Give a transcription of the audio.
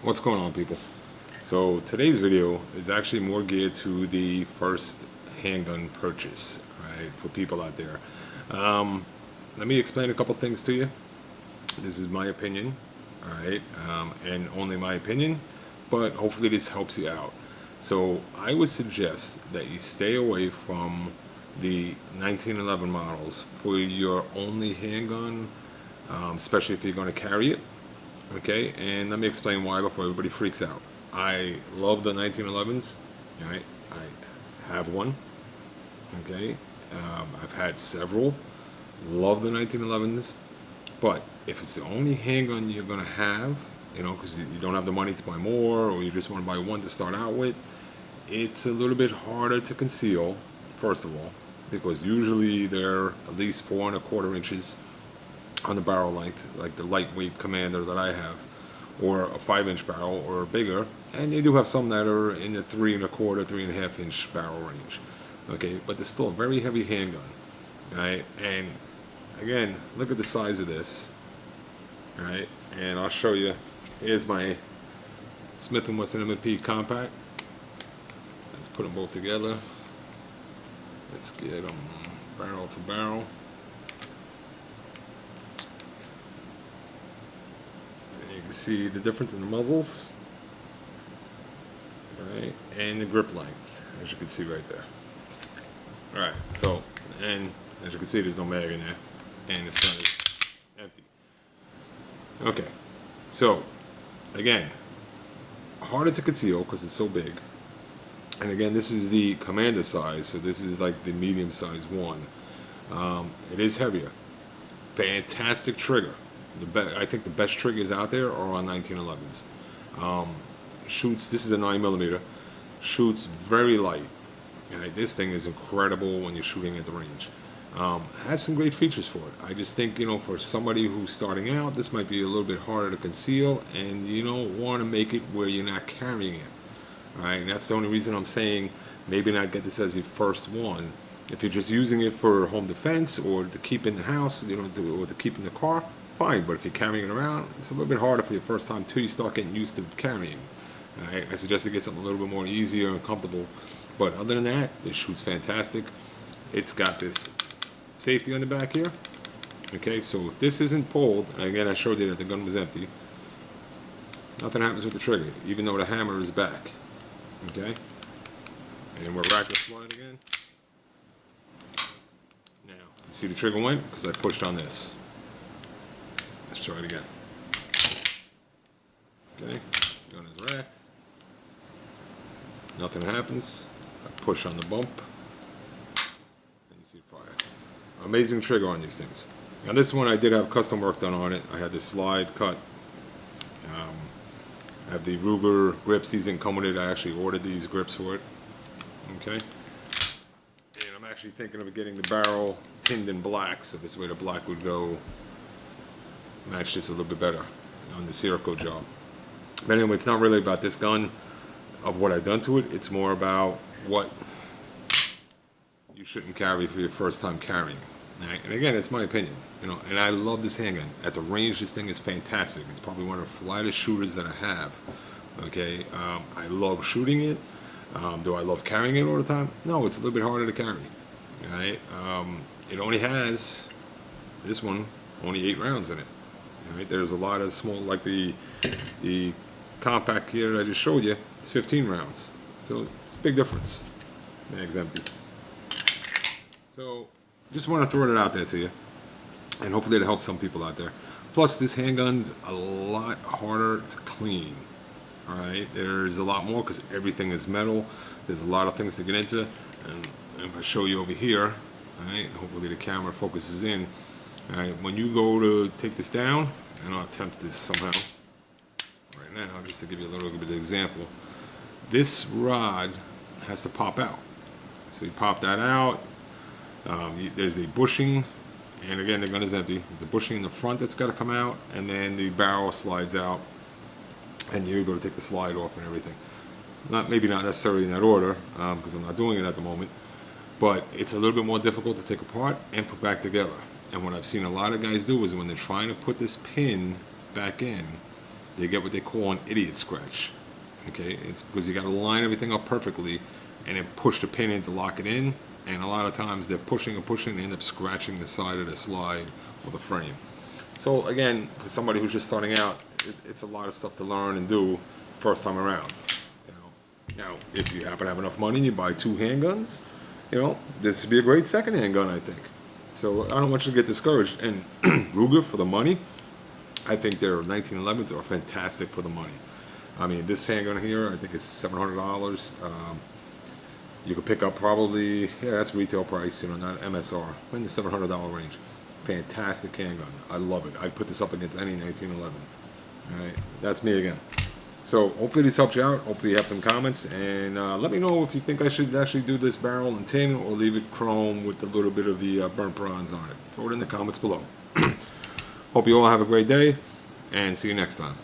What's going on, people? So today's video is actually more geared to the first handgun purchase, right, for people out there. Let me explain a couple things to you. This is my opinion, all right, and only my opinion, but hopefully this helps you out. So I would suggest that you stay away from the 1911 models for your only handgun, especially if you're going to carry it. Okay, and let me explain why before everybody freaks out. I love the 1911s. Right? I have one. Okay, I've had several. Love the 1911s, but if it's the only handgun you're gonna have, because you don't have the money to buy more, or you just want to buy one to start out with, it's a little bit harder to conceal. First of all, because usually they're at least 4¼ inches on the barrel length, like the lightweight Commander that I have, or a 5-inch barrel or bigger, and they do have some that are in the 3¼ 3½-inch barrel range. Okay, but they're still a very heavy handgun. Right, and again, look at the size of this. Right, and I'll show you. Here's my Smith & Wesson M&P compact. Let's put them both together. Let's get them barrel to barrel. You can see the difference in the muzzles, right, and the grip length, as you can see right there. All right, so, and as you can see, there's no mag in there, and this gun is empty. Okay, so again, harder to conceal because it's so big. And again, this is the Commander size, so this is like the medium size one. It is heavier. Fantastic trigger. I think the best triggers out there are on 1911s. Shoots, this is a 9mm, shoots very light. Right, this thing is incredible when you're shooting at the range. Has some great features for it. I just think, for somebody who's starting out, this might be a little bit harder to conceal, and you don't want to make it where you're not carrying it. All right, and that's the only reason I'm saying maybe not get this as your first one. If you're just using it for home defense or to keep in the house, or to keep in the car, fine. But if you're carrying it around, it's a little bit harder for your first time till you start getting used to carrying. All right, I suggest to get something a little bit more easier and comfortable. But other than that, this shoots fantastic. It's got this safety on the back here. Okay, so if this isn't pulled, and again I showed you that the gun was empty, nothing happens with the trigger, even though the hammer is back. Okay, and we're rack the slide again. Now, you see the trigger went because I pushed on this. Let's try it again. Okay, gun is racked. Nothing happens. I push on the bump, and you see fire. Amazing trigger on these things. Now this one I did have custom work done on it. I had the slide cut. I have the Ruger grips. These didn't come with it. I actually ordered these grips for it. Okay. And I'm actually thinking of getting the barrel tinned in black, so this way the black would go match this a little bit better on the Cerakote job. But anyway, it's not really about this gun, of what I've done to it. It's more about what you shouldn't carry for your first time carrying. Right? And again, it's my opinion, and I love this handgun. At the range, this thing is fantastic. It's probably one of the flattest shooters that I have. Okay, I love shooting it. Do I love carrying it all the time? No, it's a little bit harder to carry. Right? It only has, this one, only 8 rounds in it. Right? There's a lot of small, like the compact here that I just showed you, it's 15 rounds. So it's a big difference. Mag's empty. So just want to throw it out there to you, and hopefully it'll help some people out there. Plus, this handgun's a lot harder to clean. All right, there's a lot more because everything is metal. There's a lot of things to get into, and if I show you over here, all right, hopefully the camera focuses in. All right, when you go to take this down, and I'll attempt this somehow right now, just to give you a little bit of an example. This rod has to pop out. So you pop that out. There's a bushing, and again the gun is empty. There's a bushing in the front that's got to come out, and then the barrel slides out, and you're able to take the slide off and everything. Maybe not necessarily in that order, because I'm not doing it at the moment, but it's a little bit more difficult to take apart and put back together. And what I've seen a lot of guys do is when they're trying to put this pin back in, they get what they call an idiot scratch. Okay, it's because you got to line everything up perfectly and then push the pin in to lock it in, and a lot of times they're pushing and pushing and end up scratching the side of the slide or the frame. So again, for somebody who's just starting out, it's a lot of stuff to learn and do first time around. Now, if you happen to have enough money and you buy 2 handguns, this would be a great second handgun, I think. So I don't want you to get discouraged. And Ruger, for the money, I think their 1911s are fantastic for the money. I mean, this handgun here, I think is $700. You could pick up probably, that's retail price, not MSR, in the $700 range. Fantastic handgun. I love it. I'd put this up against any 1911. All right, that's me again. So hopefully this helps you out. Hopefully you have some comments, and let me know if you think I should actually do this barrel in tin or leave it chrome with a little bit of the burnt bronze on it. Throw it in the comments below. Hope you all have a great day, and see you next time.